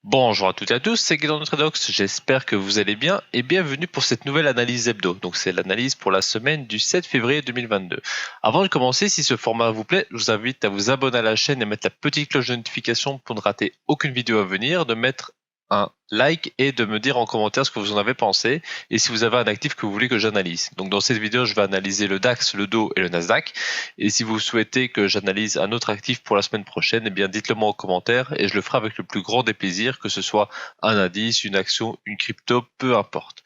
Bonjour à toutes et à tous, c'est Guy Nutradox, j'espère que vous allez bien et bienvenue pour cette nouvelle analyse hebdo. Donc c'est l'analyse pour la semaine du 7 février 2022. Avant de commencer, si ce format vous plaît, je vous invite à vous abonner à la chaîne et mettre la petite cloche de notification pour ne rater aucune vidéo à venir, de mettre un like et de me dire en commentaire ce que vous en avez pensé et si vous avez un actif que vous voulez que j'analyse. Donc dans cette vidéo, je vais analyser le DAX, le DO et le Nasdaq. Et si vous souhaitez que j'analyse un autre actif pour la semaine prochaine, eh bien dites-le moi en commentaire et je le ferai avec le plus grand des plaisirs, que ce soit un indice, une action, une crypto, peu importe.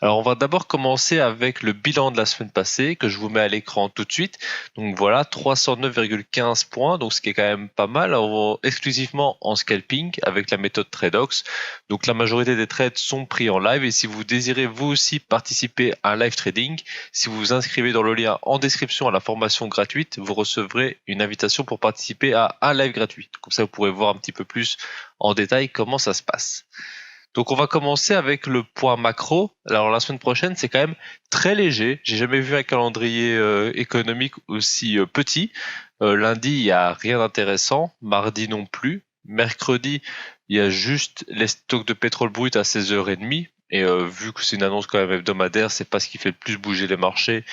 Alors on va d'abord commencer avec le bilan de la semaine passée que je vous mets à l'écran tout de suite. Donc voilà, 309,15 points, donc ce qui est quand même pas mal, exclusivement en scalping avec la méthode Tradox. Donc la majorité des trades sont pris en live et si vous désirez vous aussi participer à un live trading, si vous vous inscrivez dans le lien en description à la formation gratuite, vous recevrez une invitation pour participer à un live gratuit. Comme ça vous pourrez voir un petit peu plus en détail comment ça se passe. Donc on va commencer avec le point macro. Alors la semaine prochaine, c'est quand même très léger. J'ai jamais vu un calendrier économique aussi petit. Lundi, il y a rien d'intéressant. Mardi non plus. Mercredi, il y a juste les stocks de pétrole brut à 16h30. Et vu que c'est une annonce quand même hebdomadaire, c'est pas ce qui fait le plus bouger les marchés,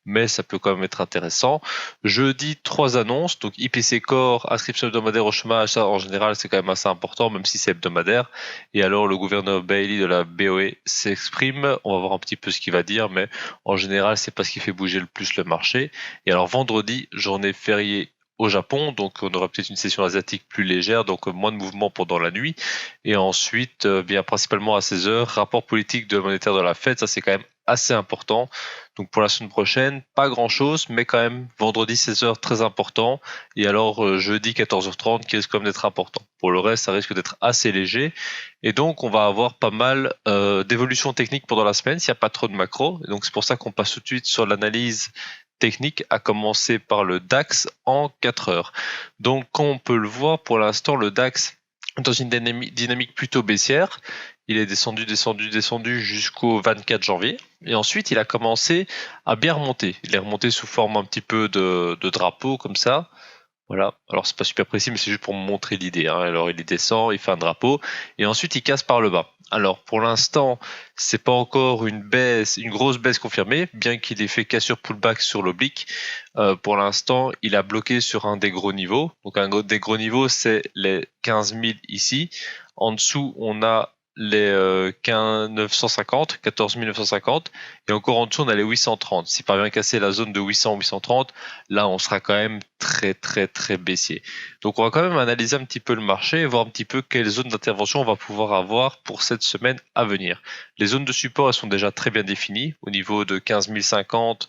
mais ça peut quand même être intéressant. Jeudi, 3 annonces, donc IPC Core, inscription hebdomadaire au chômage, ça en général c'est quand même assez important, même si c'est hebdomadaire. Et alors le gouverneur Bailey de la BOE s'exprime, on va voir un petit peu ce qu'il va dire, mais en général c'est pas ce qui fait bouger le plus le marché. Et alors vendredi, journée fériée au Japon, donc on aura peut-être une session asiatique plus légère, donc moins de mouvement pendant la nuit. Et ensuite, bien principalement à 16h, rapport politique de monétaire de la Fed, ça c'est quand même assez important. Donc pour la semaine prochaine, pas grand-chose, mais quand même vendredi 16h très important. Et alors jeudi 14h30 qui risque quand même d'être important. Pour le reste, ça risque d'être assez léger. Et donc on va avoir pas mal d'évolutions techniques pendant la semaine s'il n'y a pas trop de macro. Et donc c'est pour ça qu'on passe tout de suite sur l'analyse technique, à commencer par le DAX en 4 heures. Donc comme on peut le voir, pour l'instant le DAX est dans une dynamique plutôt baissière. Il est descendu jusqu'au 24 janvier. Et ensuite, il a commencé à bien remonter. Il est remonté sous forme un petit peu de drapeau, comme ça. Voilà. Alors, c'est pas super précis, mais c'est juste pour me montrer l'idée, hein. Alors, il descend, il fait un drapeau. Et ensuite, il casse par le bas. Alors, pour l'instant, c'est pas encore une baisse, une grosse baisse confirmée, bien qu'il ait fait cassure pullback sur l'oblique. Pour l'instant, il a bloqué sur un des gros niveaux. Donc, un des gros niveaux, c'est les 15 000 ici. En dessous, on a les 950, 14 950, et encore en dessous on a les 830. S'il parvient à casser la zone de 800-830, là on sera quand même très baissier. Donc on va quand même analyser un petit peu le marché et voir un petit peu quelles zones d'intervention on va pouvoir avoir pour cette semaine à venir. Les zones de support elles sont déjà très bien définies au niveau de 15 050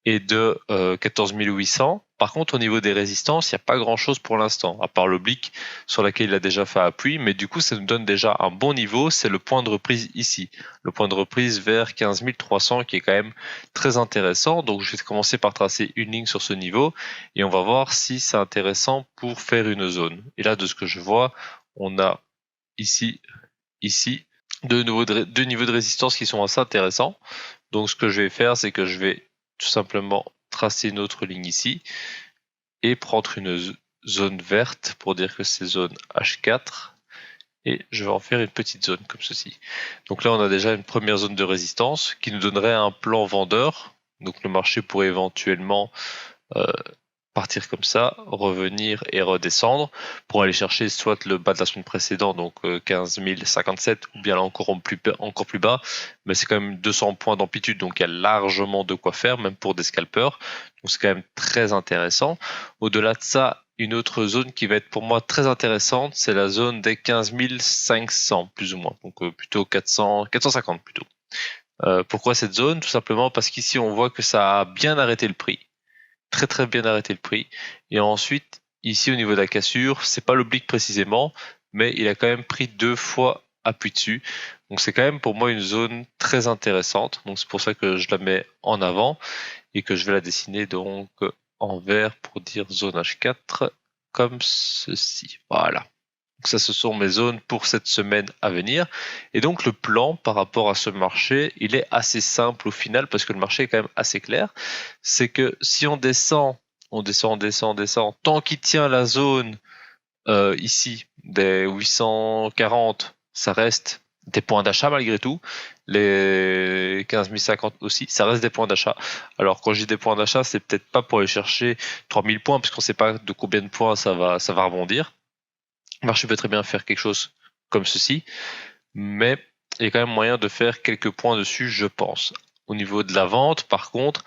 et de 14 800. Par contre, au niveau des résistances, il n'y a pas grand-chose pour l'instant, à part l'oblique sur laquelle il a déjà fait appui. Mais du coup, ça nous donne déjà un bon niveau. C'est le point de reprise ici. Le point de reprise vers 15 300 qui est quand même très intéressant. Donc, je vais commencer par tracer une ligne sur ce niveau et on va voir si c'est intéressant pour faire une zone. Et là, de ce que je vois, on a ici, deux niveaux de résistance qui sont assez intéressants. Donc, ce que je vais faire, c'est que je vais tout simplement tracer une autre ligne ici et prendre une zone verte pour dire que c'est zone H4 et je vais en faire une petite zone comme ceci. Donc là on a déjà une première zone de résistance qui nous donnerait un plan vendeur. Donc le marché pourrait éventuellement partir comme ça, revenir et redescendre pour aller chercher soit le bas de la semaine précédente, donc 15 057, ou bien là encore plus bas, mais c'est quand même 200 points d'amplitude, donc il y a largement de quoi faire, même pour des scalpers, donc c'est quand même très intéressant. Au-delà de ça, une autre zone qui va être pour moi très intéressante, c'est la zone des 15 500, plus ou moins, donc plutôt 450 plutôt. Pourquoi cette zone? Tout simplement parce qu'ici on voit que ça a bien arrêté le prix, très bien arrêté le prix. Et ensuite, ici au niveau de la cassure, c'est pas l'oblique précisément, mais il a quand même pris 2 fois appui dessus. Donc c'est quand même pour moi une zone très intéressante. Donc c'est pour ça que je la mets en avant et que je vais la dessiner donc en vert pour dire zone H4 comme ceci. Voilà. Donc ça, ce sont mes zones pour cette semaine à venir. Et donc le plan par rapport à ce marché, il est assez simple au final parce que le marché est quand même assez clair. C'est que si on descend, tant qu'il tient la zone Ici, des 840, ça reste des points d'achat malgré tout. Les 15 050 aussi, ça reste des points d'achat. Alors quand je dis des points d'achat, c'est peut-être pas pour aller chercher 3000 points, parce qu'on sait pas de combien de points ça va rebondir. Le marché peut très bien faire quelque chose comme ceci, mais il y a quand même moyen de faire quelques points dessus, je pense. Au niveau de la vente, par contre,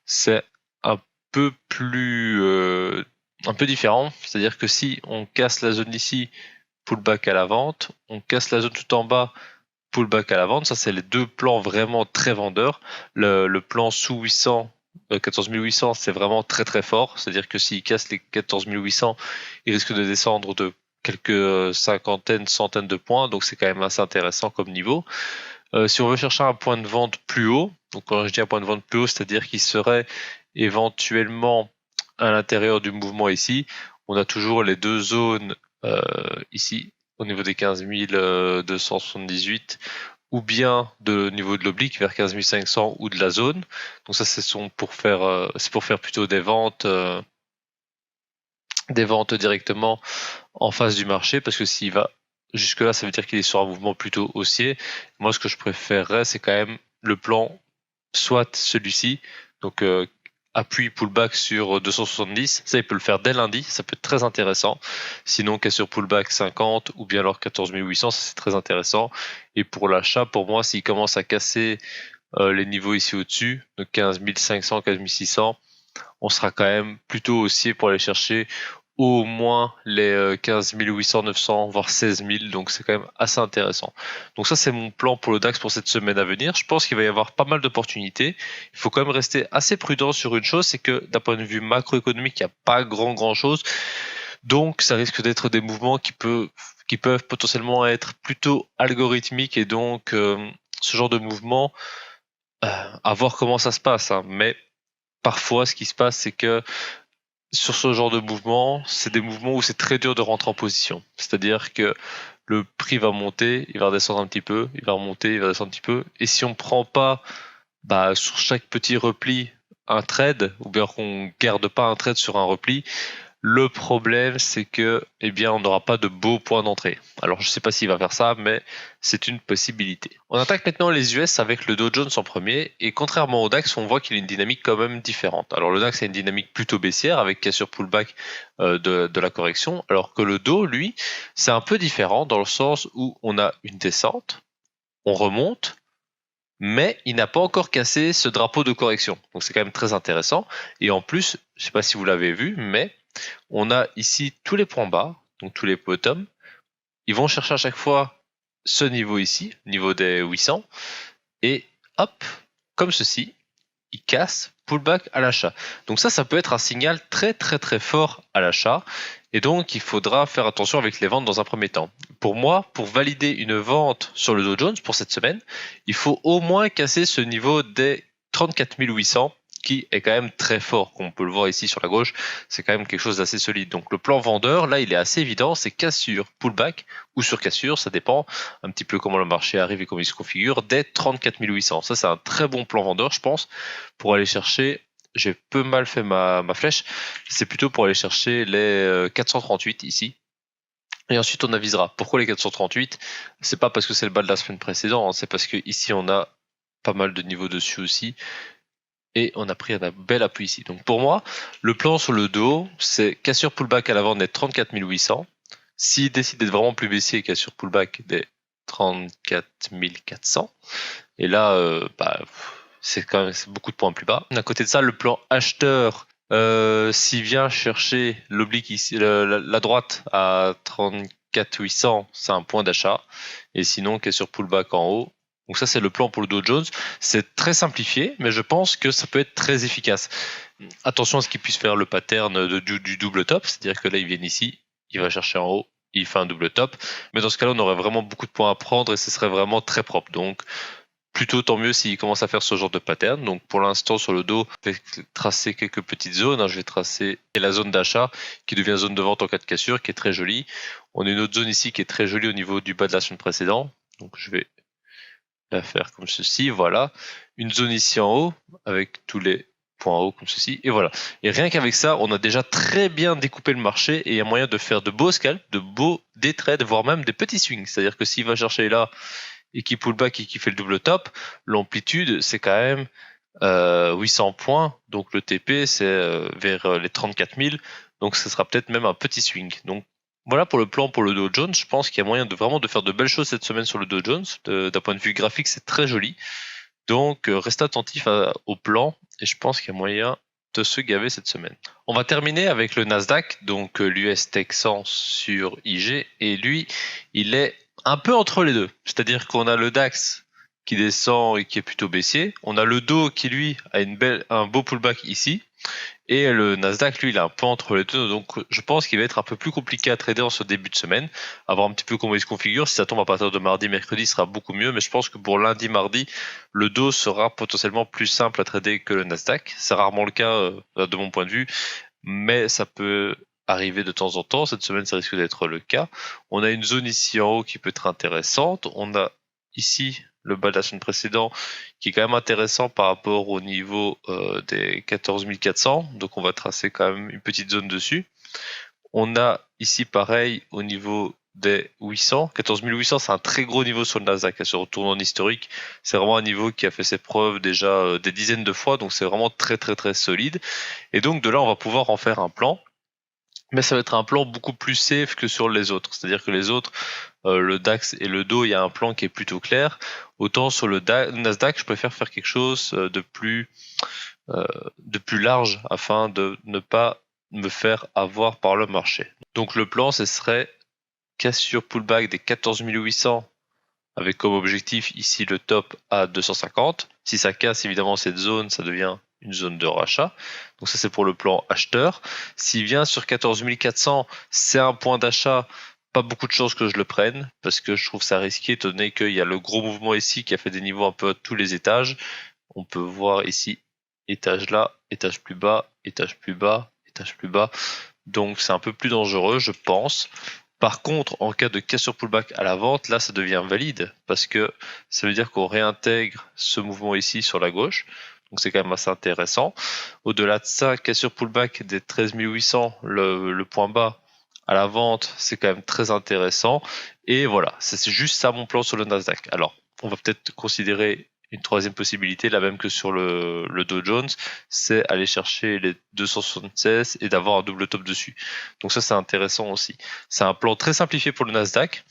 c'est un peu plus un peu différent. C'est-à-dire que si on casse la zone ici, pullback à la vente, on casse la zone tout en bas, pullback à la vente. Ça, c'est les deux plans vraiment très vendeurs. Le plan sous 800, 14 800, c'est vraiment très très fort. C'est-à-dire que s'il casse les 14 800, il risque de descendre de quelques cinquantaines, centaines de points. Donc c'est quand même assez intéressant comme niveau. Si on veut chercher un point de vente plus haut, donc quand je dis un point de vente plus haut, c'est-à-dire qu'il serait éventuellement à l'intérieur du mouvement ici, on a toujours les deux zones ici, au niveau des 15 278, ou bien de niveau de l'oblique vers 15 500 ou de la zone. Donc ça, c'est pour faire plutôt des ventes directement en face du marché, parce que s'il va jusque là, ça veut dire qu'il est sur un mouvement plutôt haussier. Moi, ce que je préférerais, c'est quand même le plan, soit celui-ci, donc appui pullback sur 270, ça il peut le faire dès lundi, ça peut être très intéressant. Sinon, qu'est sur pullback 50 ou bien alors 14 800, ça c'est très intéressant. Et pour l'achat, pour moi, s'il commence à casser les niveaux ici au-dessus, de 15 500, 15 600, on sera quand même plutôt haussier pour aller chercher au moins les 15 800, 900, voire 16 000. Donc c'est quand même assez intéressant. Donc ça, c'est mon plan pour le DAX pour cette semaine à venir. Je pense qu'il va y avoir pas mal d'opportunités. Il faut quand même rester assez prudent sur une chose, c'est que d'un point de vue macroéconomique, il n'y a pas grand chose. Donc ça risque d'être des mouvements qui peuvent potentiellement être plutôt algorithmiques, et donc ce genre de mouvement, à voir comment ça se passe. Hein. Mais parfois, ce qui se passe, c'est que sur ce genre de mouvement, c'est des mouvements où c'est très dur de rentrer en position. C'est-à-dire que le prix va monter, il va redescendre un petit peu, il va remonter, il va descendre un petit peu. Et si on prend pas sur chaque petit repli un trade, ou bien qu'on garde pas un trade sur un repli, le problème, c'est que, eh bien, on n'aura pas de beaux points d'entrée. Alors, je ne sais pas s'il va faire ça, mais c'est une possibilité. On attaque maintenant les US avec le Dow Jones en premier, et contrairement au DAX, on voit qu'il a une dynamique quand même différente. Alors, le DAX a une dynamique plutôt baissière, avec cassure pullback de la correction, alors que le Dow, lui, c'est un peu différent dans le sens où on a une descente, on remonte, mais il n'a pas encore cassé ce drapeau de correction. Donc, c'est quand même très intéressant. Et en plus, je ne sais pas si vous l'avez vu, mais on a ici tous les points bas, donc tous les bottoms. Ils vont chercher à chaque fois ce niveau ici, niveau des 800, et hop, comme ceci, ils cassent, pullback à l'achat. Donc ça peut être un signal très très très fort à l'achat, et donc il faudra faire attention avec les ventes dans un premier temps. Pour moi, pour valider une vente sur le Dow Jones pour cette semaine, il faut au moins casser ce niveau des 34 800, qui est quand même très fort, comme on peut le voir ici sur la gauche, c'est quand même quelque chose d'assez solide. Donc le plan vendeur, là, il est assez évident, c'est cassure, pullback ou sur cassure, ça dépend un petit peu comment le marché arrive et comment il se configure, dès 34 800. Ça, c'est un très bon plan vendeur, je pense, pour aller chercher. J'ai peu mal fait ma flèche, c'est plutôt pour aller chercher les 438 ici. Et ensuite, on avisera. Pourquoi les 438? C'est pas parce que c'est le bas de la semaine précédente, hein, c'est parce que ici on a pas mal de niveaux dessus aussi, et on a pris un bel appui ici. Donc pour moi, le plan sur le dos, c'est cassure pullback à l'avant des 34 800. S'il décide d'être vraiment plus baissier, cassure pullback des 34 400. Et là, c'est quand même beaucoup de points plus bas. À côté de ça, le plan acheteur, s'il vient chercher l'oblique ici, la droite à 34 800, c'est un point d'achat. Et sinon, cassure pullback en haut. Donc ça, c'est le plan pour le Dow Jones. C'est très simplifié, mais je pense que ça peut être très efficace. Attention à ce qu'il puisse faire le pattern du double top, c'est-à-dire que là, il vient ici, il va chercher en haut, il fait un double top. Mais dans ce cas-là, on aurait vraiment beaucoup de points à prendre et ce serait vraiment très propre. Donc, plutôt tant mieux s'il commence à faire ce genre de pattern. Donc pour l'instant sur le dos, je vais tracer quelques petites zones. Je vais tracer la zone d'achat qui devient zone de vente en cas de cassure, qui est très jolie. On a une autre zone ici qui est très jolie au niveau du bas de la semaine précédente. Donc je vais la faire comme ceci. Voilà. Une zone ici en haut avec tous les point haut comme ceci, et voilà. Et rien qu'avec ça, on a déjà très bien découpé le marché et il y a moyen de faire de beaux scalps, de beaux day trades, voire même des petits swings. C'est-à-dire que s'il va chercher là et qu'il pull back et qu'il fait le double top, l'amplitude c'est quand même 800 points, donc le TP c'est vers les 34 000, donc ce sera peut-être même un petit swing. Donc voilà pour le plan pour le Dow Jones. Je pense qu'il y a moyen de vraiment de faire de belles choses cette semaine sur le Dow Jones. D'un point de vue graphique, c'est très joli. Donc restez attentif au plan et je pense qu'il y a moyen de se gaver cette semaine. On va terminer avec le Nasdaq, donc l'US Tech 100 sur IG, et lui, il est un peu entre les deux. C'est-à-dire qu'on a le DAX qui descend et qui est plutôt baissier. On a le Dow qui, lui, a un beau pullback ici. Et le Nasdaq, lui, il est un peu entre les deux. Donc, je pense qu'il va être un peu plus compliqué à trader en ce début de semaine. À voir un petit peu comment il se configure. Si ça tombe à partir de mardi, mercredi, ce sera beaucoup mieux. Mais je pense que pour lundi, mardi, le Dow sera potentiellement plus simple à trader que le Nasdaq. C'est rarement le cas de mon point de vue. Mais ça peut arriver de temps en temps. Cette semaine, ça risque d'être le cas. On a une zone ici en haut qui peut être intéressante. On a ici le bas de la semaine précédente qui est quand même intéressant par rapport au niveau des 14 400. Donc on va tracer quand même une petite zone dessus. On a ici pareil au niveau des 800. 14 800, c'est un très gros niveau sur le Nasdaq. Elle se retourne en historique. C'est vraiment un niveau qui a fait ses preuves déjà des dizaines de fois. Donc c'est vraiment très très très solide. Et donc de là, on va pouvoir en faire un plan. Mais ça va être un plan beaucoup plus safe que sur les autres. C'est-à-dire que les autres, le DAX et le Dow, il y a un plan qui est plutôt clair. Autant sur le Nasdaq, je préfère faire quelque chose de plus large afin de ne pas me faire avoir par le marché. Donc le plan, ce serait cassure pullback des 14 800 avec comme objectif ici le top à 250. Si ça casse évidemment cette zone, ça devient une zone de rachat. Donc ça c'est pour le plan acheteur. S'il vient sur 14 400, c'est un point d'achat. Pas beaucoup de chances que je le prenne parce que je trouve ça risqué étant donné qu'il y a le gros mouvement ici qui a fait des niveaux un peu à tous les étages. On peut voir ici étage là, étage plus bas, étage plus bas, étage plus bas. Donc c'est un peu plus dangereux je pense. Par contre, en cas de cassure pullback à la vente, là, ça devient valide parce que ça veut dire qu'on réintègre ce mouvement ici sur la gauche. Donc, c'est quand même assez intéressant. Au-delà de ça, cassure pullback des 13 800, le point bas à la vente, c'est quand même très intéressant. Et voilà, c'est juste ça mon plan sur le Nasdaq. Alors, on va peut-être considérer une troisième possibilité, la même que sur le Dow Jones, c'est aller chercher les 276 et d'avoir un double top dessus. Donc ça, c'est intéressant aussi. C'est un plan très simplifié pour le Nasdaq,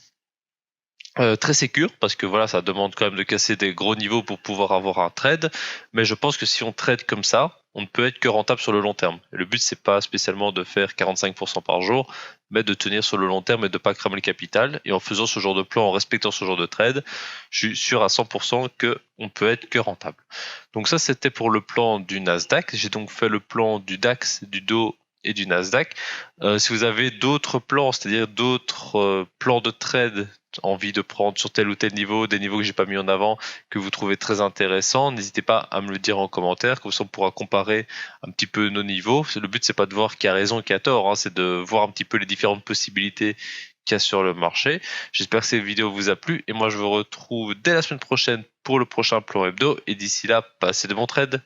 très sécure, parce que voilà, ça demande quand même de casser des gros niveaux pour pouvoir avoir un trade. Mais je pense que si on trade comme ça, on ne peut être que rentable sur le long terme. Et le but, c'est pas spécialement de faire 45% par jour, mais de tenir sur le long terme et de pas cramer le capital. Et en faisant ce genre de plan, en respectant ce genre de trade, je suis sûr à 100% que on peut être que rentable. Donc ça, c'était pour le plan du Nasdaq. J'ai donc fait le plan du DAX, du Dow et du Nasdaq. Si vous avez d'autres plans, c'est-à-dire d'autres plans de trade, envie de prendre sur tel ou tel niveau, des niveaux que j'ai pas mis en avant, que vous trouvez très intéressants, n'hésitez pas à me le dire en commentaire, comme ça on pourra comparer un petit peu nos niveaux. Le but c'est pas de voir qui a raison, qui a tort, hein, c'est de voir un petit peu les différentes possibilités qu'il y a sur le marché. J'espère que cette vidéo vous a plu et moi je vous retrouve dès la semaine prochaine pour le prochain plan hebdo et d'ici là, passez de bons trades.